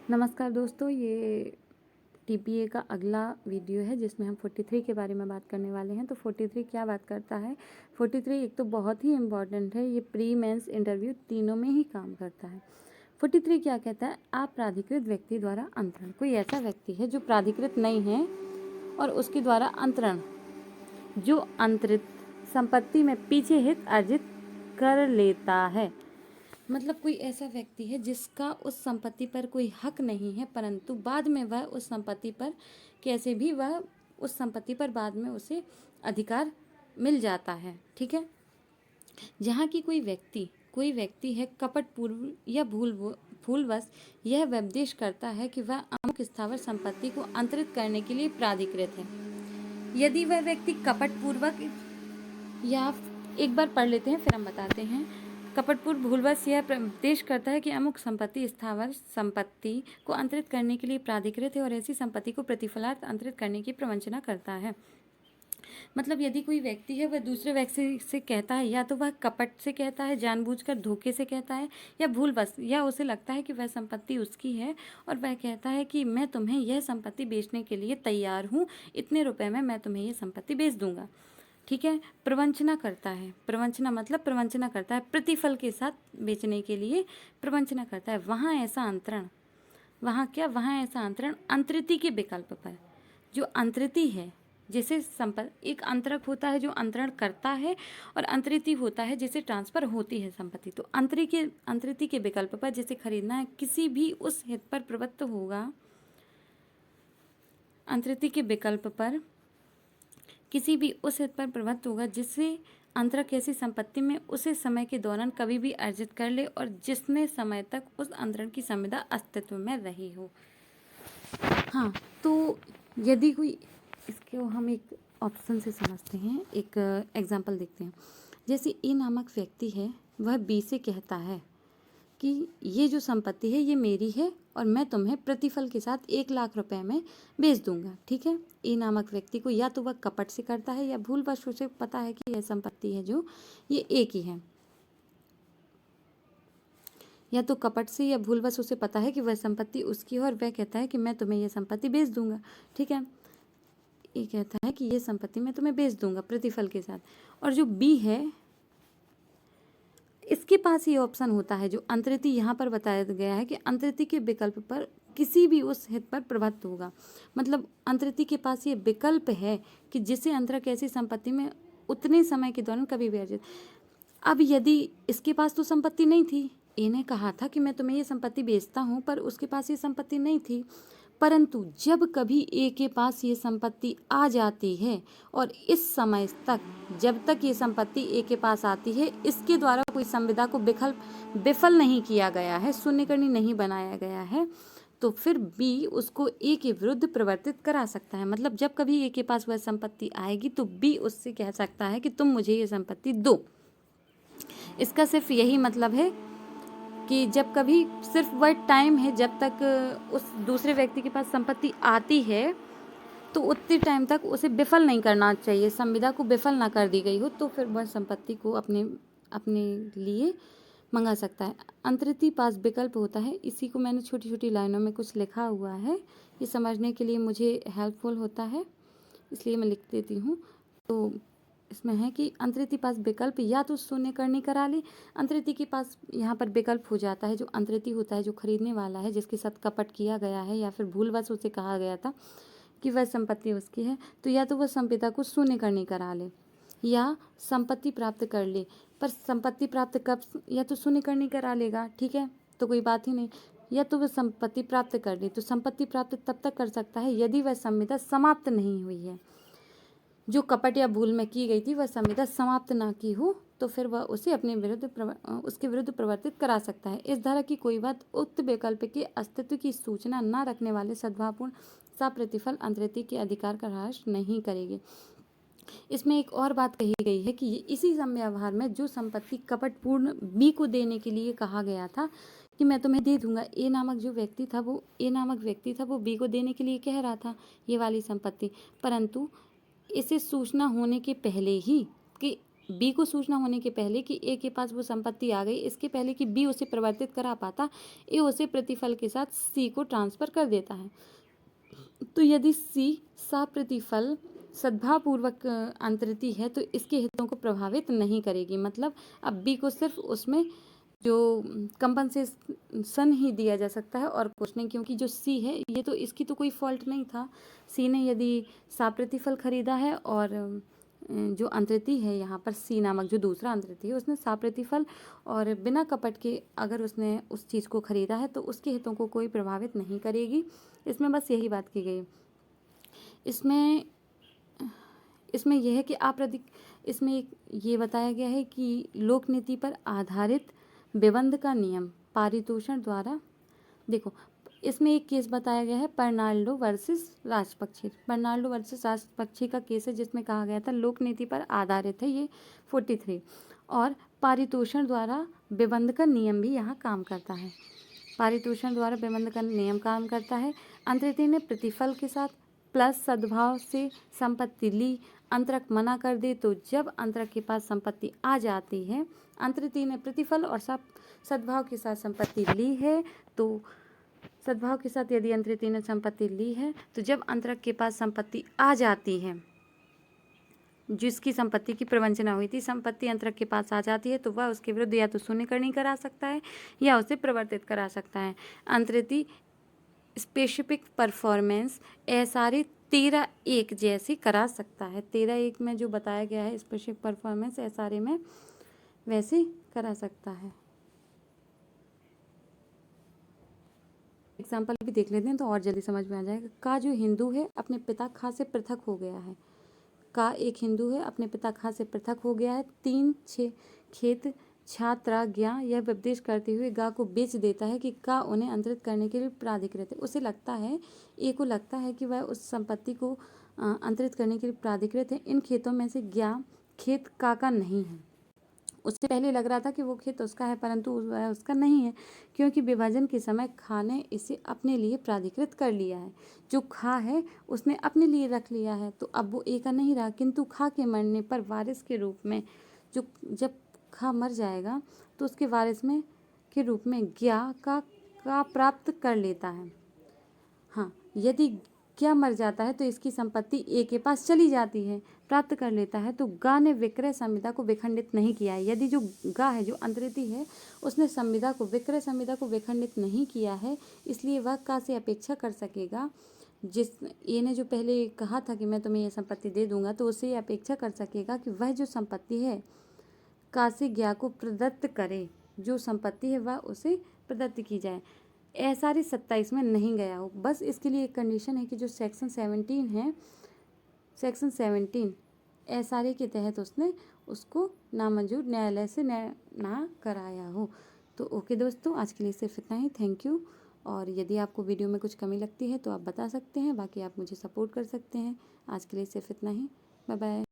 नमस्कार दोस्तों, ये टीपीए का अगला वीडियो है जिसमें हम 43 के बारे में बात करने वाले हैं। तो 43 क्या बात करता है? 43 एक तो बहुत ही इम्पॉर्टेंट है, ये प्री मेंस इंटरव्यू तीनों में ही काम करता है। 43 क्या कहता है? अप्राधिकृत व्यक्ति द्वारा अंतरण। कोई ऐसा व्यक्ति है जो प्राधिकृत नहीं है और उसके द्वारा अंतरण, जो अंतरित संपत्ति में पीछे हित अर्जित कर लेता है। मतलब कोई ऐसा व्यक्ति है जिसका उस संपत्ति पर कोई हक नहीं है, परंतु बाद में वह उस संपत्ति पर कैसे भी वह उस संपत्ति पर बाद में उसे अधिकार मिल जाता है। ठीक है। जहाँ की कोई व्यक्ति है कपटपूर्व या भूलवश यह व्यपदेश करता है कि वह अमुक स्थावर संपत्ति को अंतरित करने के लिए प्राधिकृत है। यदि वह व्यक्ति कपटपूर्वक, या एक बार पढ़ लेते हैं फिर हम बताते हैं। कपटपूर्व भूलवश यह प्रदेश करता है कि अमुक संपत्ति स्थावर संपत्ति को अंतरित करने के लिए प्राधिकृत है और ऐसी संपत्ति को प्रतिफलार्थ अंतरित करने की प्रवंचना करता है। मतलब यदि कोई व्यक्ति है वह दूसरे व्यक्ति से कहता है, या तो वह कपट से कहता है, जानबूझकर धोखे से कहता है, या भूलवश, या उसे लगता है कि वह संपत्ति उसकी है और वह कहता है कि मैं तुम्हें यह संपत्ति बेचने के लिए तैयार हूँ, इतने रुपए में मैं तुम्हें यह संपत्ति बेच दूंगा। ठीक है। प्रवंचना करता है। प्रवंचना मतलब प्रवंचना करता है, प्रतिफल के साथ बेचने के लिए प्रवंचना करता है। वहाँ ऐसा अंतरण अंतरिति के विकल्प पर, जो अंतरिति है, जैसे संपत्ति, एक अंतरक होता है जो अंतरण करता है और अंतरिति होता है जैसे ट्रांसफर होती है संपत्ति। तो अंतरिति के विकल्प पर, जैसे खरीदना है, किसी भी उस हित पर प्रवृत्त होगा। अंतरिति के विकल्प पर किसी भी उस हित पर प्रवृत्त होगा जिससे अंतरक ऐसी संपत्ति में उसे समय के दौरान कभी भी अर्जित कर ले और जिसने समय तक उस अंतरण की संविदा अस्तित्व में रही हो। हाँ, तो यदि कोई, इसको हम एक ऑप्शन से समझते हैं, एक एग्जाम्पल देखते हैं। जैसे ए नामक व्यक्ति है, वह बी से कहता है कि ये जो संपत्ति है ये मेरी है और मैं तुम्हें प्रतिफल के साथ 1,00,000 रुपए में बेच दूंगा। ठीक है। ए नामक व्यक्ति को या तो वह कपट से करता है या भूलवश उसे पता है कि यह संपत्ति है जो ये ए की है, या तो कपट से या भूलवश उसे पता है कि वह संपत्ति उसकी है और वह कहता है कि मैं तुम्हें यह संपत्ति बेच दूंगा। ठीक है। ए कहता है कि यह संपत्ति मैं तुम्हें बेच दूंगा प्रतिफल के साथ, और जो बी है इसके पास ये ऑप्शन होता है, जो अंतरिति यहाँ पर बताया गया है कि अंतरिति के विकल्प पर किसी भी उस हित पर प्रवृत्त होगा। मतलब अंतरिति के पास ये विकल्प है कि जिसे अंतरक ऐसी संपत्ति में उतने समय के दौरान कभी भी अर्जित। अब यदि इसके पास तो संपत्ति नहीं थी, ए ने कहा था कि मैं तुम्हें ये संपत्ति बेचता हूँ, पर उसके पास ये संपत्ति नहीं थी, परंतु जब कभी ए के पास ये संपत्ति आ जाती है और इस समय तक, जब तक ये संपत्ति ए के पास आती है, इसके द्वारा कोई संविदा को विफल नहीं किया गया है, शून्यकर्णी नहीं बनाया गया है, तो फिर बी उसको ए के विरुद्ध प्रवर्तित करा सकता है। मतलब जब कभी ए के पास वह संपत्ति आएगी तो बी उससे कह सकता है कि तुम मुझे ये संपत्ति दो। इसका सिर्फ यही मतलब है कि जब कभी, सिर्फ वह टाइम है जब तक उस दूसरे व्यक्ति के पास संपत्ति आती है, तो उतने टाइम तक उसे विफल नहीं करना चाहिए, संविदा को विफल ना कर दी गई हो, तो फिर वह संपत्ति को अपने लिए मंगा सकता है। अंतरिति पास विकल्प होता है। इसी को मैंने छोटी छोटी लाइनों में कुछ लिखा हुआ है, ये समझने के लिए मुझे हेल्पफुल होता है, इसलिए मैं लिख देती हूँ। तो इसमें है कि अंतरिति पास विकल्प या तो शून्यकर्णी करा ले। अंतरिति के पास यहाँ पर विकल्प हो जाता है, जो अंतरिति होता है जो खरीदने वाला है, जिसके साथ कपट किया गया है या फिर भूलवश उसे कहा गया था कि वह संपत्ति उसकी है, तो या तो वह संविदा को शून्यकर्णी करा ले या संपत्ति प्राप्त कर ले। पर संपत्ति प्राप्त कब, या तो शून्यकर्णी करा लेगा, ठीक है, तो कोई बात ही नहीं, या तो वह संपत्ति प्राप्त कर ले। तो संपत्ति प्राप्त तब तक कर सकता है यदि वह संविदा समाप्त नहीं हुई है, जो कपट या भूल में की गई थी वह संविदा समाप्त ना की हो, तो फिर वह उसे अपने उसके विरुद्ध प्रवर्तित करा सकता है। इस धारा की कोई बात उक्त विकल्प के अस्तित्व की सूचना न रखने वाले सद्भावपूर्ण सप्रतिफल अंतरिति के अधिकार का ह्रास नहीं करेगी। इसमें एक और बात कही गई है कि इसी समव्यवहार में जो संपत्ति कपटपूर्ण बी को देने के लिए कहा गया था कि मैं तुम्हें दे दूंगा, ए नामक व्यक्ति था वो बी को देने के लिए कह रहा था ये वाली संपत्ति, परंतु इसे सूचना होने के पहले ही कि बी को सूचना होने के पहले कि ए के पास वो संपत्ति आ गई, इसके पहले कि बी उसे परिवर्तित करा पाता, ए उसे प्रतिफल के साथ सी को ट्रांसफर कर देता है। तो यदि सी साप्रतिफल सद्भावपूर्वक अंतरिति है तो इसके हितों को प्रभावित नहीं करेगी। मतलब अब बी को सिर्फ उसमें जो कंपनसेशन ही दिया जा सकता है और कुछ नहीं, क्योंकि जो सी है ये तो इसकी तो कोई फॉल्ट नहीं था। सी ने यदि साप्रतिफल खरीदा है और जो अंतरिति है यहाँ पर सी नामक जो दूसरा अंतरिति है उसने साप्रतिफल और बिना कपट के अगर उसने उस चीज़ को खरीदा है तो उसके हितों को कोई प्रभावित नहीं करेगी। इसमें बस यही बात की गई। इसमें यह है कि इसमें ये बताया गया है कि लोक नीति पर आधारित विबंध का नियम पारितोषण द्वारा, देखो इसमें एक केस बताया गया है पर्नाल्डो वर्सेस राजपक्षी। पर्नाल्डो वर्सेस राजपक्षी का केस है जिसमें कहा गया था लोक नीति पर आधारित है, ये 43, और पारितोषण द्वारा विबंध का नियम भी यहाँ काम करता है। पारितोषण द्वारा विबंध का नियम काम करता है। अंतरिति ने प्रतिफल के साथ प्लस सद्भाव से संपत्ति ली, अंतरक मना कर दे तो जब अंतरक के पास संपत्ति आ जाती है, अंतरिति ने प्रतिफल और सद्भाव के साथ संपत्ति ली है तो सद्भाव के साथ यदि अंतरिति ने संपत्ति ली है तो जब अंतरक के पास संपत्ति आ जाती है, जिसकी संपत्ति की प्रवंचना हुई थी, संपत्ति अंतरक के पास आ जाती है तो वह उसके विरुद्ध या तो शून्यकरणी करा सकता है या उसे परिवर्तित करा सकता है। अंतरिति स्पेसिफिक परफॉर्मेंस एसारे 13(1) जैसी करा सकता है। 13(1) में जो बताया गया है स्पेसिफिक परफॉर्मेंस एसारे में वैसे करा सकता है। एग्जाम्पल भी देख लेते हैं तो और जल्दी समझ में आ जाएगा। का जो हिंदू है अपने पिता खा से पृथक हो गया है। का एक हिंदू है अपने पिता खा से पृथक हो गया है। 3 खेत छात्राज्ञा यह उपदेश करते हुए गा को बेच देता है कि का उन्हें अंतरित करने के लिए प्राधिकृत है। उसे लगता है, ए को लगता है कि वह उस संपत्ति को अंतरित करने के लिए प्राधिकृत है। इन खेतों में से ज्ञा खेत का नहीं है। उससे पहले लग रहा था कि वो खेत उसका है परंतु वह उसका नहीं है, क्योंकि विभाजन के समय खा ने इसे अपने लिए प्राधिकृत कर लिया है। जो खा है उसने अपने लिए रख लिया है तो अब वो ए का नहीं रहा, किंतु खा के मरने पर वारिस के रूप में जब खा मर जाएगा तो उसके वारिस में के रूप में ज्ञा का प्राप्त कर लेता है। हाँ, यदि क्या मर जाता है तो इसकी संपत्ति ए के पास चली जाती है, प्राप्त कर लेता है। तो गा ने विक्रय संविदा को विखंडित नहीं किया है। यदि जो गा है, जो अंतरिति है, उसने विक्रय संविदा को विखंडित नहीं किया है, इसलिए वह का से अपेक्षा कर सकेगा। जिस ए ने जो पहले कहा था कि मैं तुम्हें यह संपत्ति दे दूंगा, तो उससे ये अपेक्षा कर सकेगा कि वह जो संपत्ति है का से ज्ञा को प्रदत्त करे, जो संपत्ति है वह उसे प्रदत्त की जाए। एसारे 27 में नहीं गया हो। बस इसके लिए एक कंडीशन है कि जो सेक्शन 17 है, सेक्शन 17 एसारे के तहत उसने उसको नामंजूर न्यायालय से ना कराया हो। तो ओके दोस्तों, आज के लिए सिर्फ इतना ही। Thank you. और यदि आपको वीडियो में कुछ कमी लगती है तो आप बता सकते हैं, बाकी आप मुझे सपोर्ट कर सकते हैं। आज के लिए सिर्फ इतना ही। Bye bye.